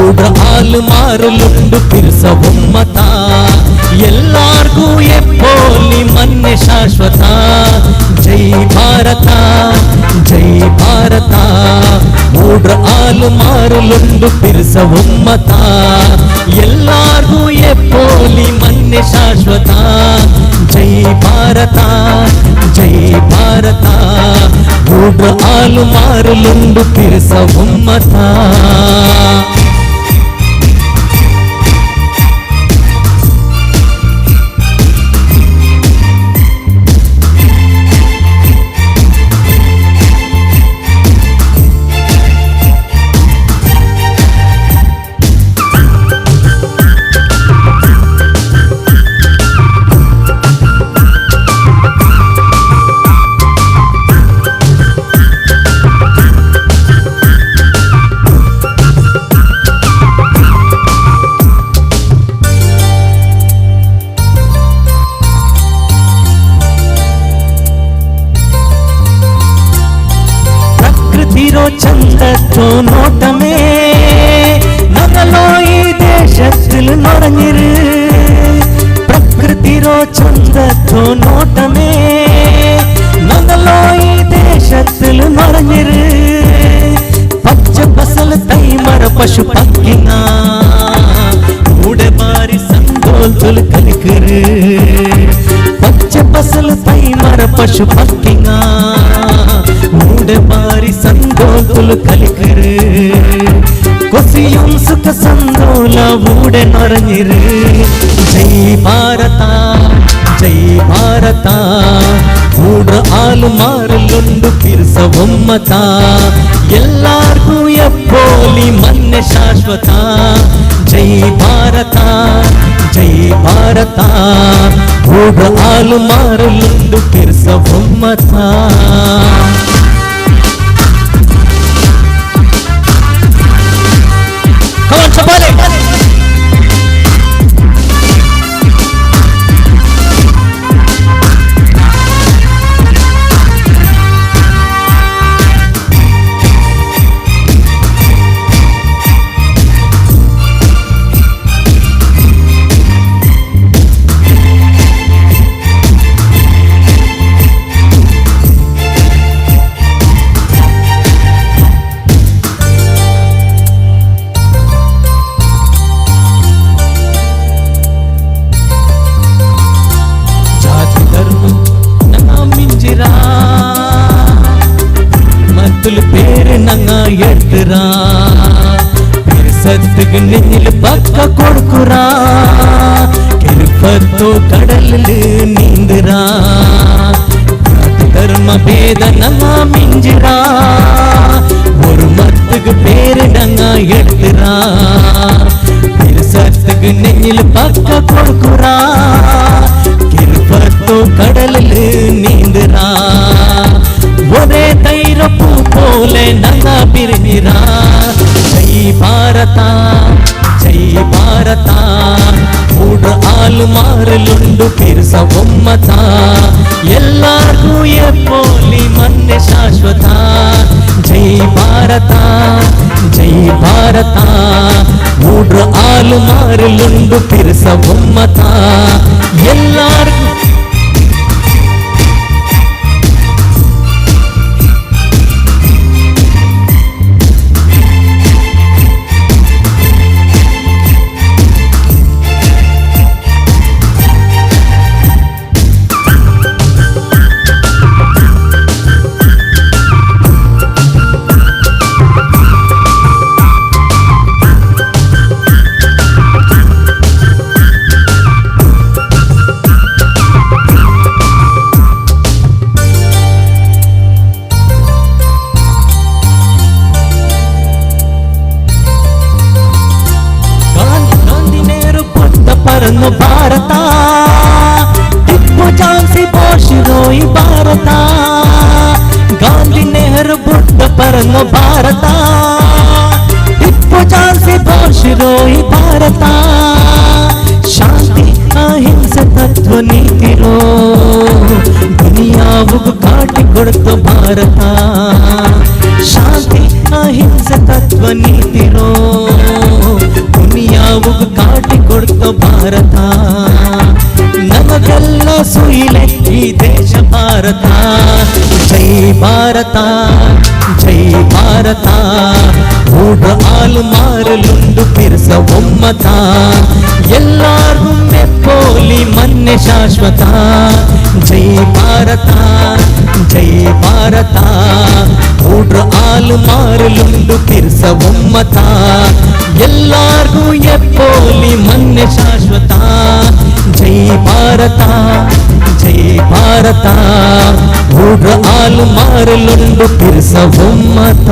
ಊಡ್ರ ಹಾಲು ಮಾರಲುಂಡು ಪಿರ್ಸ ಒಮ್ಮತ ಎಲ್ಲಾರ್ಗೂ ಎಪ್ಪೋಲಿ ಮನ್ನೆ ಶಾಶ್ವತ ಜೈ ಭಾರತ ಜೈ ಭಾರತ ಊಡ್ರ ಹಾಲು ಮಾರಲುಂಡು ಪಿರ್ಸ ಒಮ್ಮತ ಎಲ್ಲಾರ್ಗೂ ಎಪ್ಪೋಲಿ ಮನ್ನೆ ಶಾಶ್ವತ ಜೈ ಭಾರತ ಜೈ ಭಾರತ ಊಡ್ರ ಹಾಲು ಮಾರಲುಂಡು ಪಿರ್ಸ ಒಮ್ಮತ ചന്തോ നോട്ടമേ നഗലോ ഈ ദേശത്തിൽ നിറഞ്ഞിര് പ്രകൃതിരോ ചന്തോ നോട്ടമേ നഗലോ ഈ ദേശത്തിൽ നിറഞ്ഞിര് പച്ച ഫസൽ തൈമര പശു പക്കിന ഊടെ ബാരി സംഗോൽ തുൽ കലിക്കര് പച്ച ഫസൽ തൈമര പശു പക്കിന ಊಡೆ ಬಾರಿ ಸಂಗೋಲ್ ಕಲಿಕರು ಕೊಸಿಯಂ ಸುಖ ಸಂದೋಲ ಊಡೆ ನೊರഞ്ഞിರು ಜೈ ಭಾರತ ಜೈ ಭಾರತ ಊಡ್ರ ಹಾಲು ಮಾರಲುಂಡು ಪಿರ್ಸ ಒಮ್ಮತ ಎಲ್ಲಾರ್ಗೂ ಎಪ್ಪೋಲಿ ಮನ್ನೆ ಶಾಶ್ವತ ಜೈ ಭಾರತ ಜೈ ಭಾರತ ಊಡ್ರ ಹಾಲು ಮಾರಲುಂಡು ಪಿರ್ಸ ಒಮ್ಮತ Chapale பேரு நங்க எடுத்துறா பெருசத்துக்கு நெஞ்சில் பக்க கொடுக்குறா கிருப்பத்தோ கடலில் நீந்துறா தர்ம பேத நங்க மிஞ்சிரா ஒரு மத்துக்கு பேரு நங்க எடுத்துறா பெருசத்துக்கு நெஞ்சில் பக்க கொடுக்குறா கிருப்பத்தோ கடலில் நீந்துறா ஒரே தைரப்பூ போலே நங்க பிரிஞ்சிரா ಜೈ ಭಾರತ ಜೈ ಭಾರತ ಊಡ್ರ ಹಾಲು ಮಾರಲುಂಡು ಪಿರ್ಸ ಒಮ್ಮತ ಎಲ್ಲಾರ್ಗೂ ಎಪ್ಪೋಲಿ ಮನ್ನೆ ಶಾಶ್ವತ ಜೈ ಭಾರತ ಜೈ ಭಾರತ ಊಡ್ರ ಹಾಲು ಮಾರಲುಂಡು ಪಿರ್ಸ ಒಮ್ಮತ ಎಲ್ಲಾರ್ಗೂ ಭಾರತ ಟಿಪ್ಪು ಝಾನ್ಸಿ ಬೋಷಿರೋಯಿ ಭಾರತ ಗಾಂಧಿ ನೆಹರು ಬುದ್ಧ ಪರನು ಭಾರತ ಟಿಪ್ಪು ಝಾನ್ಸಿ ಬೋಷಿರೋಯಿ ಭಾರತ ಶಾಂತಿ ಅಹಿಂಸೆ ತತ್ವ ನೀತಿರೋ ದುನಿಯಾವುಗು ಕಾಟಿ ಕೊಡ್ತು ಭಾರತ ಶಾಂತಿ ಅಹಿಂಸೆ ತತ್ವ ನೀತಿರೋ ಭಾರತ ಜೈ ಭಾರತ ಜೈ ಭಾರತ ಊಡ್ರ ಹಾಲು ಮಾರಲುಂಡು ಪಿರ್ಸ ಒಮ್ಮತ ಎಲ್ಲಾರು ಮೆಪ್ಪೋಲಿ ಮನ್ನೆ ಶಾಶ್ವತ ಜೈ ಭಾರತ ಜೈ ಭಾರತ ಊಡ್ರ ಹಾಲು ಮಾರಲುಂಡು ಪಿರ್ಸ ಒಮ್ಮತ ಎಲ್ಲಾರ್ಗೂ ಎಪ್ಪೋಲಿ ಮನ್ನೆ ಶಾಶ್ವತ ಜೈ ಭಾರತ ಜೈ ಭಾರತ ಊಡ್ರ ಹಾಲು ಮಾರಲುಂಡು ಪಿರ್ಸ ಒಮ್ಮತ